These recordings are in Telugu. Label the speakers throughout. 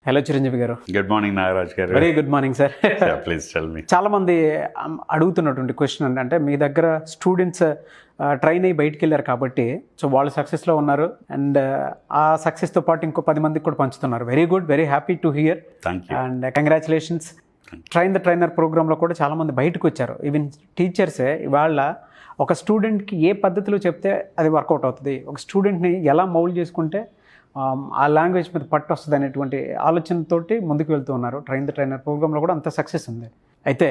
Speaker 1: హలో చిరంజీవి గారు.
Speaker 2: గుడ్ మార్నింగ్ నాగరాజ్ గారు.
Speaker 1: Very good morning sir.
Speaker 2: Please tell me.
Speaker 1: చాలా మంది అడుగుతున్నటువంటి క్వశ్చన్ అంటే మీ దగ్గర స్టూడెంట్స్ ట్రైన్ అయ్యి బయటికి వెళ్ళారు కాబట్టి సో వాళ్ళు సక్సెస్లో ఉన్నారు అండ్ ఆ సక్సెస్తో పాటు ఇంకో 10 మందికి కూడా పంచుతున్నారు. Very good, very happy to hear and congratulations. Train the trainer ప్రోగ్రాంలో కూడా చాలామంది బయటకు వచ్చారు. ఈవెన్ టీచర్సే ఇవాళ ఒక స్టూడెంట్కి ఏ పద్ధతిలో చెప్తే అది వర్కౌట్ అవుతుంది, ఒక స్టూడెంట్ని ఎలా మౌల్డ్ చేసుకుంటే ఆ లాంగ్వేజ్ మీద పట్టు వస్తుంది అనేటువంటి ఆలోచనతోటి ముందుకు వెళ్తూ ఉన్నారు. ట్రైన్ ద ట్రైనర్ ప్రోగ్రాంలో కూడా అంత సక్సెస్ ఉంది. అయితే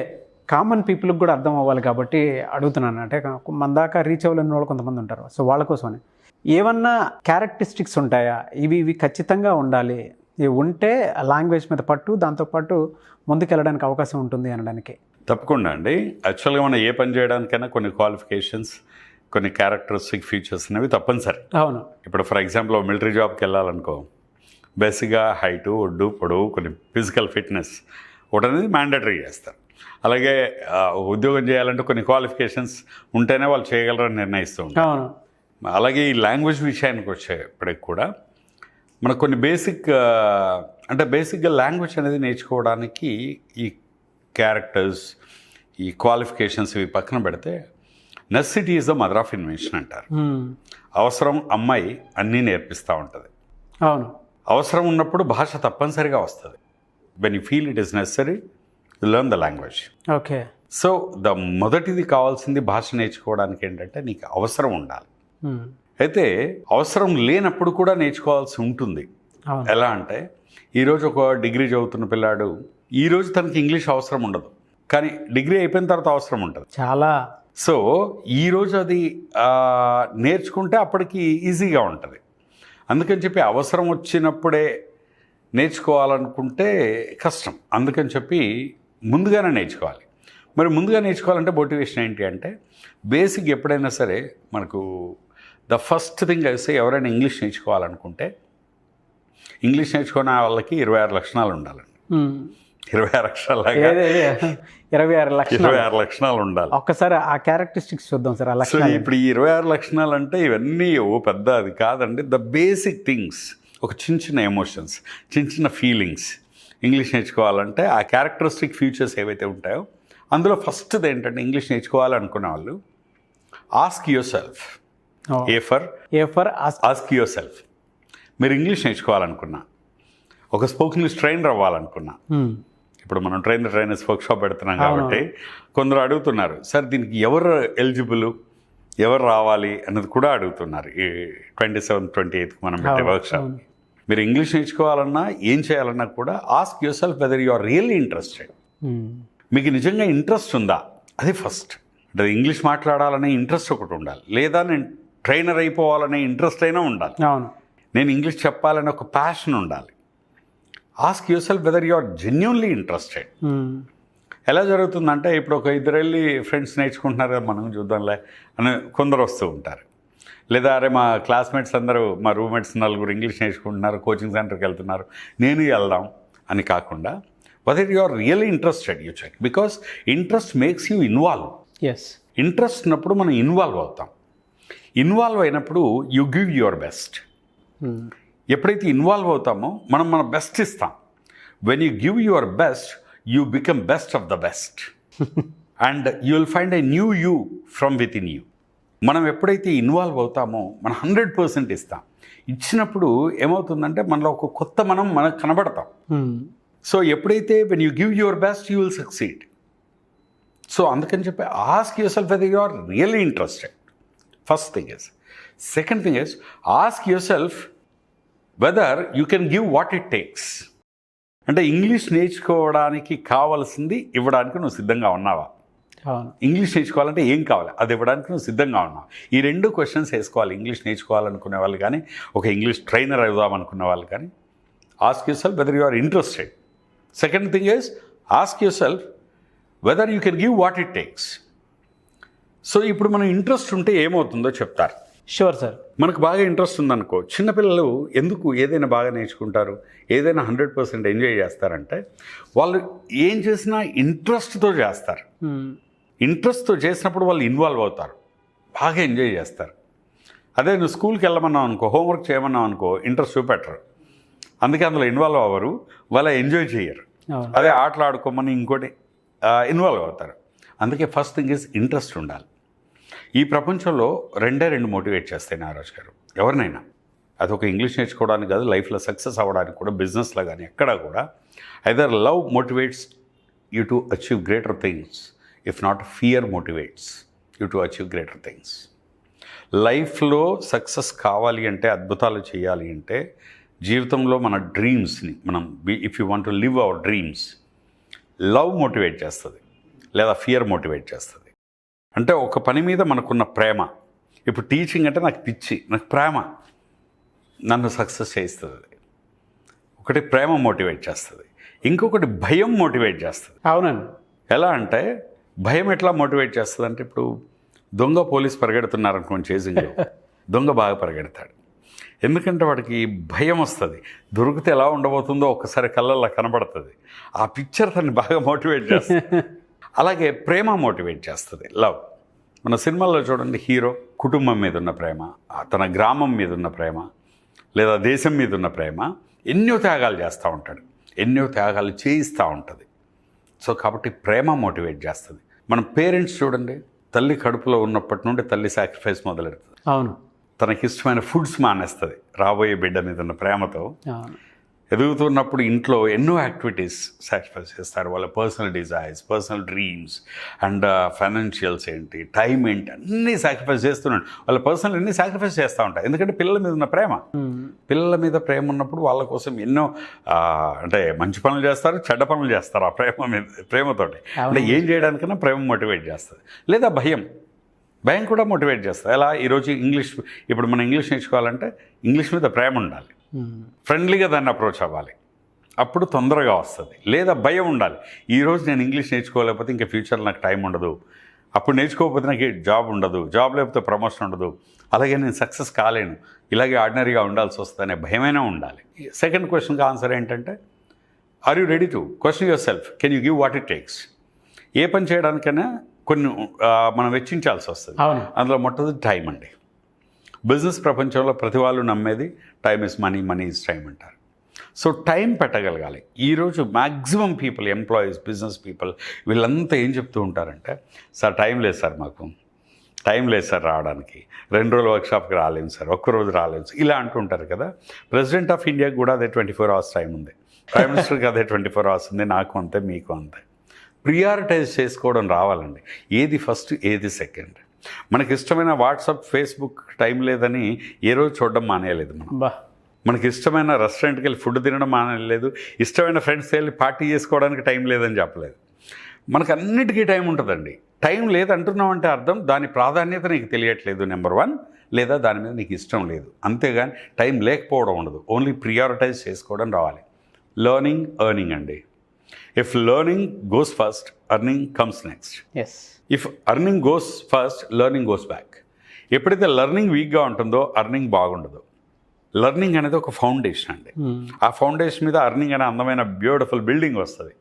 Speaker 1: కామన్ పీపుల్కి కూడా అర్థం అవ్వాలి కాబట్టి అడుగుతున్నాను. అంటే మన దాకా రీచ్ అవ్వలేని వాళ్ళు కొంతమంది ఉంటారు. సో వాళ్ళ కోసమని ఏమన్నా క్యారెక్టరిస్టిక్స్ ఉంటాయా, ఇవి ఖచ్చితంగా ఉండాలి, ఇవి ఉంటే లాంగ్వేజ్ మీద పట్టు, దాంతోపాటు ముందుకు వెళ్ళడానికి అవకాశం ఉంటుంది అనడానికి?
Speaker 2: తప్పకుండా అండి. యాక్చువల్గా మనం ఏ పని చేయడానికైనా కొన్ని క్వాలిఫికేషన్స్, కొన్ని క్యారెక్టరిస్టిక్ ఫీచర్స్ అనేవి తప్పనిసరి.
Speaker 1: అవును.
Speaker 2: ఇప్పుడు ఫర్ ఎగ్జాంపుల్ మిలిటరీ జాబ్కి వెళ్ళాలనుకో, బేసిక్గా హైటు, ఒడ్డు, పొడవు, కొన్ని ఫిజికల్ ఫిట్నెస్ ఒకటి అనేది మ్యాండేటరీ చేస్తారు. అలాగే ఉద్యోగం చేయాలంటే కొన్ని క్వాలిఫికేషన్స్ ఉంటేనే వాళ్ళు చేయగలరని నిర్ణయిస్తూ ఉంటారు. అలాగే ఈ లాంగ్వేజ్ విషయానికి వచ్చేప్పటికి కూడా మనకు కొన్ని బేసిక్గా లాంగ్వేజ్ అనేది నేర్చుకోవడానికి ఈ క్యారెక్టర్స్, ఈ క్వాలిఫికేషన్స్ ఇవి పక్కన పెడితే necessity is the mother of invention అంటారు. అవసరం అమ్మాయి అన్నీ నేర్పిస్తూ ఉంటుంది.
Speaker 1: అవును.
Speaker 2: అవసరం ఉన్నప్పుడు భాష తప్పనిసరిగా వస్తుంది. When you feel it is necessary to learn the language.
Speaker 1: Okay.
Speaker 2: So మొదటిది కావాల్సింది భాష నేర్చుకోవడానికి ఏంటంటే నీకు అవసరం ఉండాలి. అయితే అవసరం లేనప్పుడు కూడా నేర్చుకోవాల్సి ఉంటుంది. ఎలా అంటే ఈరోజు ఒక డిగ్రీ చదువుతున్న పిల్లాడు ఈరోజు తనకి ఇంగ్లీష్ అవసరం ఉండదు, కానీ డిగ్రీ అయిపోయిన తర్వాత అవసరం ఉంటుంది
Speaker 1: చాలా.
Speaker 2: సో ఈరోజు అది నేర్చుకుంటే అప్పటికి ఈజీగా ఉంటుంది. అందుకని చెప్పి అవసరం వచ్చినప్పుడే నేర్చుకోవాలనుకుంటే కష్టం. అందుకని చెప్పి ముందుగానే నేర్చుకోవాలి. మరి ముందుగా నేర్చుకోవాలంటే మోటివేషన్ ఏంటి అంటే బేసిక్ ఎప్పుడైనా సరే మనకు ద ఫస్ట్ థింగ్ అయితే ఎవరైనా ఇంగ్లీష్ నేర్చుకోవాలనుకుంటే ఇంగ్లీష్ నేర్చుకునే వాళ్ళకి 26 లక్షణాలు ఉండాలండి. 26 లక్షణాలు ఉండాలి.
Speaker 1: ఒక్కసారి ఆ క్యారెక్టరిస్టిక్స్ చూద్దాం సార్.
Speaker 2: సో ఇప్పుడు ఈ 26 లక్షణాలు అంటే ఇవన్నీ పెద్ద అది కాదండి. ద బేసిక్ థింగ్స్, ఒక చిన్న ఎమోషన్స్, చిన్న ఫీలింగ్స్ ఇంగ్లీష్ నేర్చుకోవాలంటే ఆ క్యారెక్టరిస్టిక్ ఫీచర్స్ ఏవైతే ఉంటాయో అందులో ఫస్ట్ది ఏంటంటే ఇంగ్లీష్ నేర్చుకోవాలనుకునే వాళ్ళు ask your self. Ask your self. మీరు ఇంగ్లీష్ నేర్చుకోవాలనుకున్నా, ఒక స్పోకెన్ ఇంగ్లీష్ ట్రైనర్ అవ్వాలనుకున్నా, ఇప్పుడు మనం ట్రైనర్స్ వర్క్షాప్ పెడుతున్నాం కాబట్టి కొందరు అడుగుతున్నారు, సార్ దీనికి ఎవరు ఎలిజిబుల్, ఎవరు రావాలి అన్నది కూడా అడుగుతున్నారు. ఈ 27th 28th మనం పెట్టే వర్క్షాప్. మీరు ఇంగ్లీష్ నేర్చుకోవాలన్నా ఏం చేయాలన్నా కూడా ask your self whether you are really interested. మీకు నిజంగా ఇంట్రెస్ట్ ఉందా, అది ఫస్ట్. అంటే ఇంగ్లీష్ మాట్లాడాలనే ఇంట్రెస్ట్ ఒకటి ఉండాలి, లేదా నేను ట్రైనర్ అయిపోవాలనే ఇంట్రెస్ట్ అయినా ఉండాలి, నేను ఇంగ్లీష్ చెప్పాలనే ఒక ప్యాషన్ ఉండాలి. Ask your self whether you are genuinely interested. ఎలా జరుగుతుందంటే ఇప్పుడు ఒక 2 వెళ్ళి ఫ్రెండ్స్ నేర్చుకుంటున్నారు కదా మనం చూద్దాంలే అని కొందరు వస్తూ ఉంటారు. లేదా అరే మా క్లాస్మేట్స్ అందరూ, మా రూమ్మేట్స్ 4 ఇంగ్లీష్ నేర్చుకుంటున్నారు, కోచింగ్ సెంటర్కి వెళ్తున్నారు, నేను వెళ్దాం అని కాకుండా whether you are really interested you check. Because interest makes you involve. Interest ఉన్నప్పుడు మనం ఇన్వాల్వ్ అవుతాం. ఇన్వాల్వ్ అయినప్పుడు యూ గివ్ యువర్ బెస్ట్. ఎప్పుడైతే ఇన్వాల్వ్ అవుతామో మనం మన బెస్ట్ ఇస్తాం. When you give your best you become best of the best and you will find a new you from within you. మనం ఎప్పుడైతే ఇన్వాల్వ్ అవుతామో మనం 100% ఇస్తాం. ఇచ్చినప్పుడు ఏమవుతుందంటే మనలో ఒక కొత్త మనకు కనబడతాం. సో ఎప్పుడైతే when you give your best you will succeed. So అందుకని చెప్పి ask your self whether you are really interested. First thing is. Second thing is ask your self whether you can give what it takes. అంటే ఇంగ్లీష్ నేర్చుకోవడానికి కావాల్సింది ఇవ్వడానికి నువ్వు సిద్ధంగా ఉన్నావా? ఇంగ్లీష్ నేర్చుకోవాలంటే ఏం కావాలి అది ఇవ్వడానికి నువ్వు సిద్ధంగా ఉన్నావు. ఈ 2 క్వశ్చన్స్ వేసుకోవాలి ఇంగ్లీష్ నేర్చుకోవాలనుకునే వాళ్ళు కానీ, ఒక ఇంగ్లీష్ ట్రైనర్ అవుదామనుకునే వాళ్ళు కానీ. Ask your self whether you are interested. Second thing is ask your self whether you can give what it takes. So ఇప్పుడు మనం ఇంట్రెస్ట్ ఉంటే ఏమవుతుందో చెప్తారు.
Speaker 1: Sure sir.
Speaker 2: మనకు బాగా ఇంట్రెస్ట్ ఉందనుకో, చిన్నపిల్లలు ఎందుకు ఏదైనా బాగా నేర్చుకుంటారు, ఏదైనా 100% ఎంజాయ్ చేస్తారంటే వాళ్ళు ఏం చేసినా ఇంట్రెస్ట్తో చేస్తారు. ఇంట్రెస్ట్తో చేసినప్పుడు వాళ్ళు ఇన్వాల్వ్ అవుతారు, బాగా ఎంజాయ్ చేస్తారు. అదే నువ్వు స్కూల్కి వెళ్ళమన్నావు అనుకో, హోంవర్క్ చేయమన్నావు అనుకో, ఇంట్రెస్ట్ చూపెట్టరు. అందుకే అందులో ఇన్వాల్వ్ అవ్వరు, వాళ్ళ ఎంజాయ్ చేయరు.
Speaker 1: అవును.
Speaker 2: అదే ఆటలు ఆడుకోమని ఇంకోటి ఇన్వాల్వ్ అవుతారు. అందుకే ఫస్ట్ థింగ్ ఈజ్ ఇంట్రెస్ట్ ఉండాలి. ఈ ప్రపంచంలో రెండు మోటివేట్ చేస్తాయి నాగరాజ్ గారు ఎవరినైనా. అది ఒక ఇంగ్లీష్ నేర్చుకోవడానికి కాదు, లైఫ్లో సక్సెస్ అవ్వడానికి కూడా, బిజినెస్లో కానీ ఎక్కడా కూడా either love motivates you to achieve greater things, if not fear motivates you to achieve greater things. లైఫ్లో సక్సెస్ కావాలి అంటే, అద్భుతాలు చేయాలి అంటే, జీవితంలో మన డ్రీమ్స్ని మనం if you want to live our dreams, love motivate చేస్తుంది లేదా ఫియర్ మోటివేట్ చేస్తుంది. అంటే ఒక పని మీద మనకున్న ప్రేమ. ఇప్పుడు టీచింగ్ అంటే నాకు పిచ్చి, నాకు ప్రేమ నన్ను సక్సెస్ చేస్తుంది. ఒకటి ప్రేమ మోటివేట్ చేస్తుంది, ఇంకొకటి భయం మోటివేట్ చేస్తుంది.
Speaker 1: అవునండి.
Speaker 2: ఎలా అంటే భయం ఎట్లా మోటివేట్ చేస్తుంది అంటే, ఇప్పుడు దొంగ పోలీస్ పరిగెడుతున్నారు అనుకోండి చేసింగ్లో, దొంగ బాగా పరిగెడతాడు. ఎందుకంటే వాడికి భయం వస్తుంది, దొరికితే ఎలా ఉండబోతుందో ఒక్కసారి కళ్ళల్లో కనబడుతుంది. ఆ పిక్చర్ తనని బాగా మోటివేట్ చేస్తుంది. అలాగే ప్రేమ మోటివేట్ చేస్తుంది, లవ్. మన సినిమాల్లో చూడండి, హీరో కుటుంబం మీద ఉన్న ప్రేమ, తన గ్రామం మీద ఉన్న ప్రేమ, లేదా దేశం మీద ఉన్న ప్రేమ, ఎన్నో త్యాగాలు చేస్తూ ఉంటాడు, ఎన్నో త్యాగాలు చేయిస్తూ ఉంటుంది. సో కాబట్టి ప్రేమ మోటివేట్ చేస్తుంది. మన పేరెంట్స్ చూడండి, తల్లి కడుపులో ఉన్నప్పటి నుండి తల్లి సాక్రిఫైస్ మొదలెడుతుంది.
Speaker 1: అవును.
Speaker 2: తనకిష్టమైన ఫుడ్స్ మానేస్తుంది రాబోయే బిడ్డ మీద ఉన్న ప్రేమతో.
Speaker 1: అవును.
Speaker 2: ఎదుగుతున్నప్పుడు ఇంట్లో ఎన్నో యాక్టివిటీస్ సాక్రిఫైస్ చేస్తారు. వాళ్ళ personal desires, personal dreams and financials ఏంటి, టైం ఏంటి, అన్నీ సాక్రిఫైస్ చేస్తున్నాడు. వాళ్ళ పర్సనల్ అన్నీ సాక్రిఫైస్ చేస్తూ ఉంటాయి. ఎందుకంటే పిల్లల మీద ఉన్న ప్రేమ. పిల్లల మీద ప్రేమ ఉన్నప్పుడు వాళ్ళ కోసం ఎన్నో అంటే మంచి పనులు చేస్తారు, చెడ్డ పనులు చేస్తారు. ఆ ప్రేమ మీద, ప్రేమతోటి అంటే ఏం చేయడానికైనా ప్రేమ మోటివేట్ చేస్తుంది. లేదా భయం కూడా మోటివేట్ చేస్తుంది. ఎలా ఈరోజు ఇంగ్లీష్, ఇప్పుడు మనం ఇంగ్లీష్ నేర్చుకోవాలంటే ఇంగ్లీష్ మీద ప్రేమ ఉండాలి, ఫ్రెండ్లీగా దాన్ని అప్రోచ్ అవ్వాలి, అప్పుడు తొందరగా వస్తుంది. లేదా భయం ఉండాలి, ఈరోజు నేను ఇంగ్లీష్ నేర్చుకోలేకపోతే ఇంకా ఫ్యూచర్లో నాకు టైం ఉండదు, అప్పుడు నేర్చుకోకపోతే నాకు జాబ్ ఉండదు, జాబ్ లేకపోతే ప్రమోషన్ ఉండదు, అలాగే నేను సక్సెస్ కాలేను, ఇలాగే ఆర్డినరీగా ఉండాల్సి వస్తుంది అనే భయమైనా ఉండాలి. సెకండ్ క్వశ్చన్కి ఆన్సర్ ఏంటంటే, are you ready to question yourself, can you give what it takes. ఏ పని చేయడానికైనా కొన్ని మనం వెచ్చించాల్సి వస్తుంది. అందులో మొట్టమొదటి టైం అండి. బిజినెస్ ప్రపంచంలో ప్రతి వాళ్ళు నమ్మేది time is money, money is time అంటారు. సో టైం పెట్టగలగాలి. ఈరోజు maximum people, employees, business people, వీళ్ళంతా ఏం చెప్తూ ఉంటారంటే, సార్ టైం లేదు సార్, మాకు టైం లేదు సార్ రావడానికి, 2 రోజులు వర్క్షాప్కి రాలేము సార్, ఒక్కరోజు రాలేము సార్, ఇలా అంటుంటారు కదా. ప్రెసిడెంట్ ఆఫ్ ఇండియాకి కూడా అదే 24 hours టైం ఉంది, ప్రైమ్ మినిస్టర్కి అదే 24 hours ఉంది, నాకు అంతే, మీకు అంతే. ప్రియారిటైజ్ చేసుకోవడం రావాలండి. ఏది ఫస్ట్, ఏది సెకండ్. మనకి ఇష్టమైన వాట్సాప్, ఫేస్బుక్ టైం లేదని ఏ రోజు చూడడం మానేయలేదు మనం. మనకి ఇష్టమైన రెస్టారెంట్కి వెళ్ళి ఫుడ్ తినడం మానేయలేదు, ఇష్టమైన ఫ్రెండ్స్కి వెళ్ళి పార్టీ చేసుకోవడానికి టైం లేదని చెప్పలేదు. మనకు అన్నిటికీ టైం ఉంటుందండి. టైం లేదంటున్నాం అంటే అర్థం దాని ప్రాధాన్యత నీకు తెలియట్లేదు, నెంబర్ 1, లేదా దాని మీద నీకు ఇష్టం లేదు. అంతేగాని టైం లేకపోవడం ఉండదు. ఓన్లీ ప్రియారిటైజ్ చేసుకోవడం రావాలి. లెర్నింగ్, ఎర్నింగ్ అండి. If learning goes first, earning comes next. If earning goes first, learning goes back. ఎప్పుడైతే లెర్నింగ్ వీక్గా ఉంటుందో ఎర్నింగ్ బాగుండదు. లెర్నింగ్ అనేది ఒక ఫౌండేషన్ అండి. ఆ ఫౌండేషన్ మీద ఎర్నింగ్ అనే అందమైన బ్యూటిఫుల్ బిల్డింగ్ వస్తుంది.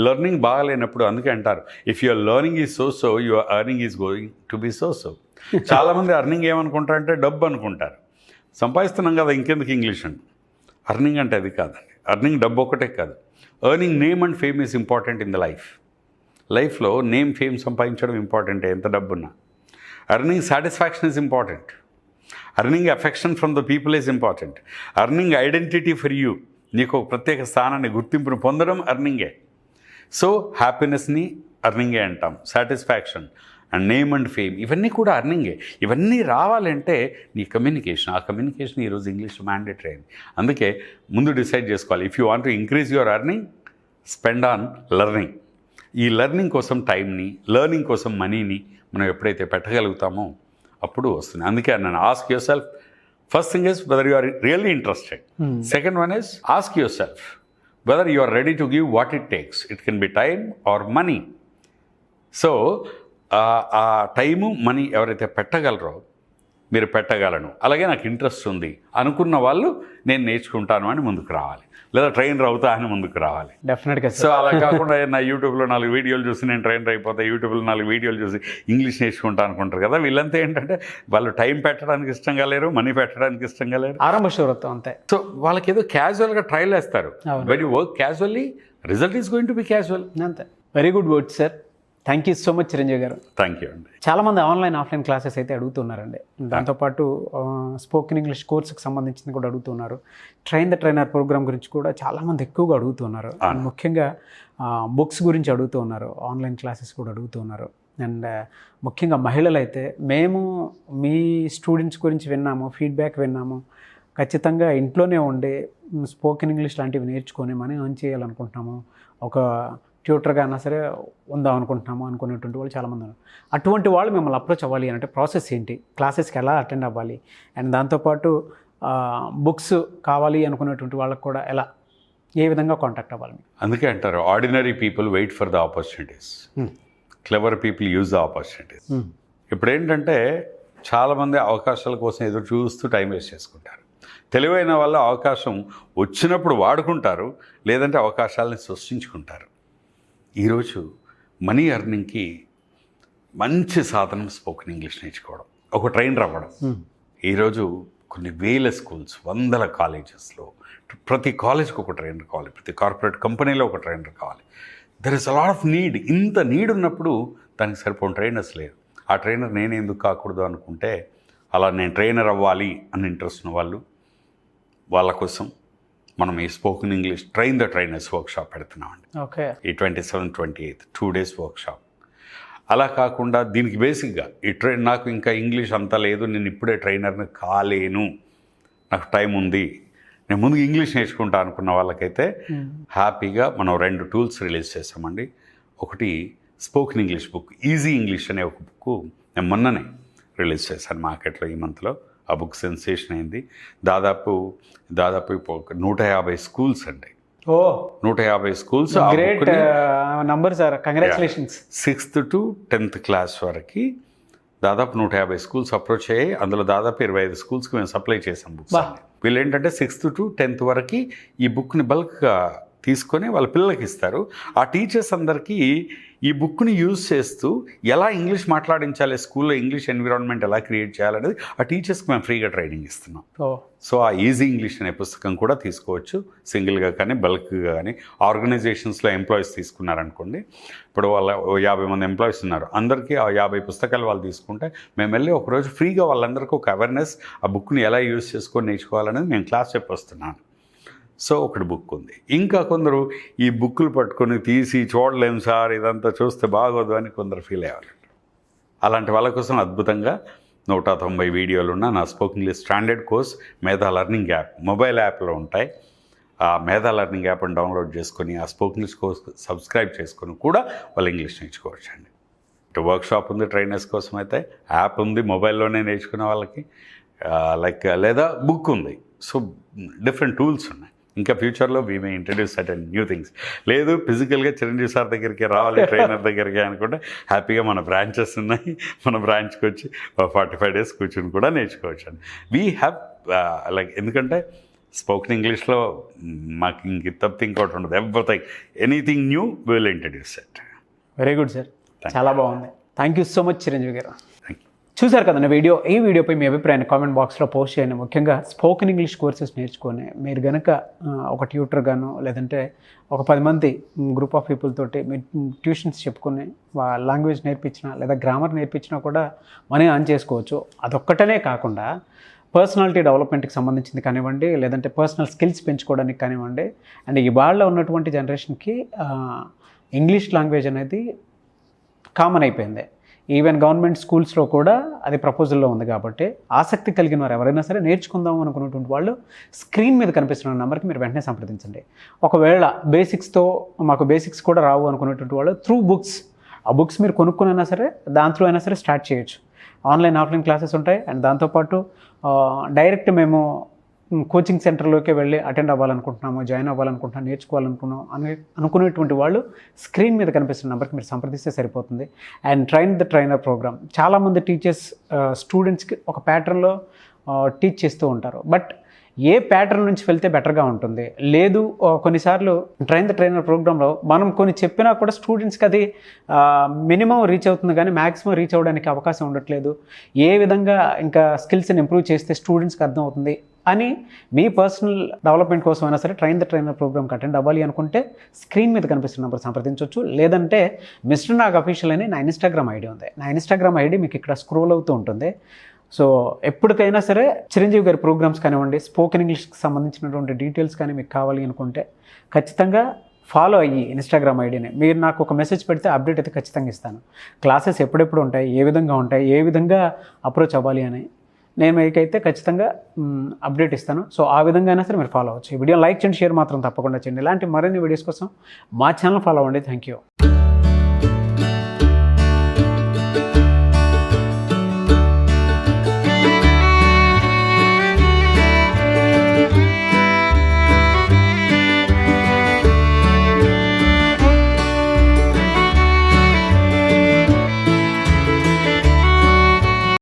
Speaker 2: లెర్నింగ్ బాగాలేనప్పుడు అందుకే అంటారు, if your learning is so, your earning is going to B so. చాలామంది ఎర్నింగ్ ఏమనుకుంటారంటే డబ్బు అనుకుంటారు. సంపాదిస్తున్నాం కదా, ఇంకెందుకు ఇంగ్లీష్ అండి. ఎర్నింగ్ అంటే అది కాదండి. ఎర్నింగ్ డబ్బు ఒకటే కాదు, earning name and fame is important in the లైఫ్లో నేమ్, ఫేమ్ సంపాదించడం ఇంపార్టెంటే, ఎంత డబ్బున్నా. Earning satisfaction is important. Earning affection from the people is important. Earning identity for you, నీకు ఒక ప్రత్యేక స్థానాన్ని, గుర్తింపును పొందడం ఎర్నింగే. సో హ్యాపీనెస్ని ఎర్నింగే అంటాం. Satisfaction and name and fame, ఇవన్నీ కూడా ఎర్నింగే. ఇవన్నీ రావాలంటే నీ కమ్యూనికేషన్, ఆ కమ్యూనికేషన్ ఈరోజు ఇంగ్లీష్ మ్యాండేటరీ అయింది. అందుకే ముందు డిసైడ్ చేసుకోవాలి, if you want to increase your earning, spend on learning. ఈ లెర్నింగ్ కోసం టైంని, లెర్నింగ్ కోసం మనీని మనం ఎప్పుడైతే పెట్టగలుగుతామో అప్పుడు వస్తుంది. అందుకే నేను ask your self, first thing is whether you are really interested. Second one is ask your self whether you are ready to give what it takes. It can be time or money. So ఆ టైము, మనీ ఎవరైతే పెట్టగలరో మీరు పెట్టగలను, అలాగే నాకు ఇంట్రెస్ట్ ఉంది అనుకున్న వాళ్ళు నేను నేర్చుకుంటాను అని ముందుకు రావాలి, లేదా ట్రైనర్ అవుతా అని ముందుకు రావాలి.
Speaker 1: డెఫినెట్గా.
Speaker 2: సో అలా కాకుండా నా యూట్యూబ్లో 4 వీడియోలు చూసి నేను ట్రైనర్ అయిపోతా, యూట్యూబ్లో 4 వీడియోలు చూసి ఇంగ్లీష్ నేర్చుకుంటా అనుకుంటారు కదా. వీళ్ళంతా ఏంటంటే వాళ్ళు టైం పెట్టడానికి ఇష్టంగా లేరు, మనీ పెట్టడానికి ఇష్టంగా లేరు,
Speaker 1: ఆరంభ శూరత్వం అంతే.
Speaker 2: సో వాళ్ళకి ఏదో క్యాజువల్గా ట్రైల్ వేస్తారు. When you work casually, result is going to be casual.
Speaker 1: అంతే. Very good word sir. Thank you so much Chiranjeevi garu.
Speaker 2: Thank you అండి.
Speaker 1: చాలామంది ఆన్లైన్ ఆఫ్లైన్ క్లాసెస్ అయితే అడుగుతున్నారండి. దాంతోపాటు స్పోకెన్ ఇంగ్లీష్ కోర్సుకి సంబంధించింది కూడా అడుగుతున్నారు. ట్రైన్ ద ట్రైనర్ ప్రోగ్రామ్ గురించి కూడా చాలామంది ఎక్కువగా అడుగుతున్నారు. ముఖ్యంగా బుక్స్ గురించి అడుగుతున్నారు, ఆన్లైన్ క్లాసెస్ కూడా అడుగుతున్నారు. అండ్ ముఖ్యంగా మహిళలు అయితే మేము మీ స్టూడెంట్స్ గురించి విన్నాము, ఫీడ్బ్యాక్ విన్నాము, ఖచ్చితంగా ఇంట్లోనే ఉండి స్పోకెన్ ఇంగ్లీష్ లాంటివి నేర్చుకొని మనీ ఎర్న్ చేయాలనుకుంటున్నాము, ఒక ట్యూటర్గా అయినా సరే ఉందాం అనుకుంటున్నాము అనుకునేటువంటి వాళ్ళు చాలామంది ఉన్నారు. అటువంటి వాళ్ళు మిమ్మల్ని అప్రోచ్ అవ్వాలి అంటే ప్రాసెస్ ఏంటి, క్లాసెస్కి ఎలా అటెండ్ అవ్వాలి, అండ్ దాంతోపాటు బుక్స్ కావాలి అనుకునేటువంటి వాళ్ళకి కూడా ఎలా, ఏ విధంగా కాంటాక్ట్ అవ్వాలి?
Speaker 2: అందుకే అంటారు ordinary people wait for the opportunities, clever people use the opportunities. ఇప్పుడు ఏంటంటే చాలామంది అవకాశాల కోసం ఎదురు చూస్తూ టైం వేస్ట్ చేసుకుంటారు. తెలివైన వాళ్ళ అవకాశం వచ్చినప్పుడు వాడుకుంటారు, లేదంటే అవకాశాలని సృష్టించుకుంటారు. ఈరోజు మనీ ఎర్నింగ్కి మంచి సాధనం స్పోకెన్ ఇంగ్లీష్ నేర్చుకోవడం, ఒక ట్రైనర్ అవ్వడం. ఈరోజు కొన్ని వేల స్కూల్స్, వందల కాలేజెస్లో ప్రతి కాలేజ్కి ఒక ట్రైనర్ కావాలి, ప్రతి కార్పొరేట్ కంపెనీలో ఒక ట్రైనర్ కావాలి. There is a lot of need. ఇంత నీడ్ ఉన్నప్పుడు దానికి సరిపోయిన ట్రైనర్స్ లేరు. ఆ ట్రైనర్ నేను ఎందుకు కాకూడదు అనుకుంటే, అలా నేను ట్రైనర్ అవ్వాలి అని ఇంట్రెస్ట్ ఉన్న వాళ్ళు, వాళ్ళ కోసం మనం ఈ spoken English train the trainers workshop పెడుతున్నామండి.
Speaker 1: ఓకే.
Speaker 2: ఈ 27, 28 2 days వర్క్షాప్. అలా కాకుండా దీనికి బేసిక్గా ఈ నాకు ఇంకా ఇంగ్లీష్ అంతా లేదు, నేను ఇప్పుడే ట్రైనర్ని కాలేను, నాకు టైం ఉంది, నేను ముందు ఇంగ్లీష్ నేర్చుకుంటా అనుకున్న వాళ్ళకైతే హ్యాపీగా మనం 2 tools రిలీజ్ చేసామండి. ఒకటి spoken English book, easy English అనే ఒక బుక్ నేను మొన్ననే రిలీజ్ చేశాను మార్కెట్లో ఈ మంత్లో. ఆ బుక్ సెన్సేషన్ అయింది. దాదాపు 150 స్కూల్స్ అండి. 150 schools.
Speaker 1: Great number sir, congratulations.
Speaker 2: 6th to 10th class వరకు దాదాపు 150 స్కూల్స్ అప్రోచ్ అయ్యాయి. అందులో దాదాపు 25 స్కూల్స్కి మేము సప్లై చేసాం బుక్స్. వీళ్ళు ఏంటంటే 6th to 10th వరకు ఈ బుక్ని బల్క్గా తీసుకొని వాళ్ళ పిల్లలకి ఇస్తారు. ఆ టీచర్స్ అందరికీ ఈ బుక్ని యూజ్ చేస్తూ ఎలా ఇంగ్లీష్ మాట్లాడించాలి, స్కూల్లో ఇంగ్లీష్ ఎన్విరాన్మెంట్ ఎలా క్రియేట్ చేయాలనేది ఆ టీచర్స్కి మేము ఫ్రీగా ట్రైనింగ్ ఇస్తున్నాం. సో ఆ ఈజీ ఇంగ్లీష్ అనే పుస్తకం కూడా తీసుకోవచ్చు, సింగిల్గా కానీ బల్క్గా కానీ. ఆర్గనైజేషన్స్లో ఎంప్లాయీస్ తీసుకున్నారనుకోండి, ఇప్పుడు వాళ్ళ 50 మంది ఎంప్లాయీస్ ఉన్నారు, అందరికీ ఆ 50 పుస్తకాలు వాళ్ళు తీసుకుంటే మేము వెళ్ళి ఒకరోజు ఫ్రీగా వాళ్ళందరికీ ఒక అవేర్నెస్, ఆ బుక్ని ఎలా యూజ్ చేసుకొని నేర్చుకోవాలనేది మేము క్లాస్ చెప్పొస్తున్నాను. సో ఒకటి బుక్ ఉంది. ఇంకా కొందరు ఈ బుక్కులు పట్టుకొని తీసి చూడలేము సార్, ఇదంతా చూస్తే బాగోదు అని కొందరు ఫీల్ అయ్యేవాళ్ళు. అలాంటి వాళ్ళ కోసం అద్భుతంగా 190 వీడియోలు ఉన్న నా స్పోకెన్ ఇంగ్లీష్ స్టాండర్డ్ కోర్స్ మేధా లెర్నింగ్ యాప్ మొబైల్ యాప్లో ఉంటాయి. ఆ మేధా లెర్నింగ్ యాప్ని డౌన్లోడ్ చేసుకొని ఆ స్పోకెన్ ఇంగ్లీష్ కోర్స్ సబ్స్క్రైబ్ చేసుకొని కూడా వాళ్ళు ఇంగ్లీష్ నేర్చుకోవచ్చు అండి. ఇటు వర్క్షాప్ ఉంది ట్రైనర్స్ కోసం, అయితే యాప్ ఉంది మొబైల్లోనే నేర్చుకునే వాళ్ళకి, లేదా బుక్ ఉంది. సో డిఫరెంట్ టూల్స్ ఉన్నాయి. ఇంకా ఫ్యూచర్లో we may introduce certain new things. లేదు ఫిజికల్గా చిరంజీవి సార్ దగ్గరికి రావాలి, ట్రైనర్ దగ్గరికి అనుకుంటే హ్యాపీగా మన బ్రాంచెస్ ఉన్నాయి, మన బ్రాంచ్కి వచ్చి 45 days కూర్చొని కూడా నేర్చుకోవచ్చు అండి. వీ హ్యావ్ ఎందుకంటే స్పోకెన్ ఇంగ్లీష్లో మాకు ఇంక తప్పితే ఇంకోటి ఉండదు. Everything, anything new will introduce it.
Speaker 1: Very good sir, చాలా బాగుంది. Thank you so much Chiranjeevi గారు. చూసారు కదండి వీడియో. ఈ వీడియోపై మీ అభిప్రాయాన్ని కామెంట్ బాక్స్లో పోస్ట్ చేయండి. ముఖ్యంగా స్పోకెన్ ఇంగ్లీష్ కోర్సెస్ నేర్చుకొని మీరు కనుక ఒక ట్యూటర్ గాను, లేదంటే ఒక 10 మంది గ్రూప్ ఆఫ్ పీపుల్ తోటి మీరు ట్యూషన్స్ చెప్పుకొని లాంగ్వేజ్ నేర్పించినా లేదా గ్రామర్ నేర్పించినా కూడా మనీ ఎర్న్ చేసుకోవచ్చు. అదొక్కటనే కాకుండా పర్సనాలిటీ డెవలప్మెంట్కి సంబంధించింది కానివ్వండి, లేదంటే పర్సనల్ స్కిల్స్ పెంచుకోవడానికి కానివ్వండి. అండ్ ఇవాళ ఉన్నటువంటి జనరేషన్కి ఇంగ్లీష్ లాంగ్వేజ్ అనేది కామన్ అయిపోయింది. ఈవెన్ గవర్నమెంట్ స్కూల్స్లో కూడా అది ప్రపోజల్లో ఉంది. కాబట్టి ఆసక్తి కలిగిన వారు ఎవరైనా సరే నేర్చుకుందాం అనుకున్నటువంటి వాళ్ళు స్క్రీన్ మీద కనిపిస్తున్న నెంబర్కి మీరు వెంటనే సంప్రదించండి. ఒకవేళ మాకు బేసిక్స్ కూడా రావు అనుకున్నటువంటి వాళ్ళు త్రూ బుక్స్, ఆ బుక్స్ మీరు కొనుక్కునైనా సరే దాంట్లో అయినా సరే స్టార్ట్ చేయొచ్చు. ఆన్లైన్ ఆఫ్లైన్ క్లాసెస్ ఉంటాయి. అండ్ దాంతోపాటు డైరెక్ట్ మేము కోచింగ్ సెంటర్లోకి వెళ్ళి అటెండ్ అవ్వాలనుకుంటున్నాము, జాయిన్ అవ్వాలనుకుంటున్నాము, నేర్చుకోవాలనుకున్నాం అనుకునేటువంటి వాళ్ళు స్క్రీన్ మీద కనిపిస్తున్న నెంబర్కి మీరు సంప్రదిస్తే సరిపోతుంది. అండ్ ట్రైనర్ ప్రోగ్రామ్ చాలామంది టీచర్స్ స్టూడెంట్స్కి ఒక ప్యాటర్న్లో టీచ్ చేస్తూ ఉంటారు. బట్ ఏ ప్యాటర్న్ నుంచి వెళ్తే బెటర్గా ఉంటుంది, లేదు కొన్నిసార్లు ట్రైనర్ ప్రోగ్రాంలో మనం కొన్ని చెప్పినా కూడా స్టూడెంట్స్కి అది మినిమం రీచ్ అవుతుంది కానీ మ్యాక్సిమం రీచ్ అవ్వడానికి అవకాశం ఉండట్లేదు, ఏ విధంగా ఇంకా స్కిల్స్ని ఇంప్రూవ్ చేస్తే స్టూడెంట్స్కి అర్థమవుతుంది అని మీ పర్సనల్ డెవలప్మెంట్ కోసం అయినా సరే ట్రైనర్ ప్రోగ్రామ్కి అటెండ్ అవ్వాలి అనుకుంటే స్క్రీన్ మీద కనిపిస్తున్న నెంబర్ సంప్రదించవచ్చు. లేదంటే మిస్టర్ నాగ్ అఫీషియల్ అని నా ఇన్స్టాగ్రామ్ ఐడి ఉంది. నా ఇన్స్టాగ్రామ్ ఐడి మీకు ఇక్కడ స్క్రోల్ అవుతూ ఉంటుంది. సో ఎప్పటికైనా సరే చిరంజీవి గారి ప్రోగ్రామ్స్ కానివ్వండి, స్పోకెన్ ఇంగ్లీష్కి సంబంధించినటువంటి డీటెయిల్స్ కానీ మీకు కావాలి అనుకుంటే ఖచ్చితంగా ఫాలో అయ్యి ఇన్స్టాగ్రామ్ ఐడిని మీరు నాకు ఒక మెసేజ్ పెడితే అప్డేట్ అయితే ఖచ్చితంగా ఇస్తాను. క్లాసెస్ ఎప్పుడెప్పుడు ఉంటాయి, ఏ విధంగా ఉంటాయి, ఏ విధంగా అప్రోచ్ అవ్వాలి అని నేను మీకైతే ఖచ్చితంగా అప్డేట్ ఇస్తాను. సో ఆ విధంగా అయినా సరే మీరు ఫాలో అవ్వచ్చు. ఈ వీడియో లైక్ చేయండి, షేర్ మాత్రం తప్పకుండా చేయండి. ఇలాంటి మరిన్ని వీడియోస్ కోసం మా ఛానల్ ఫాలో అవ్వండి. Thank you.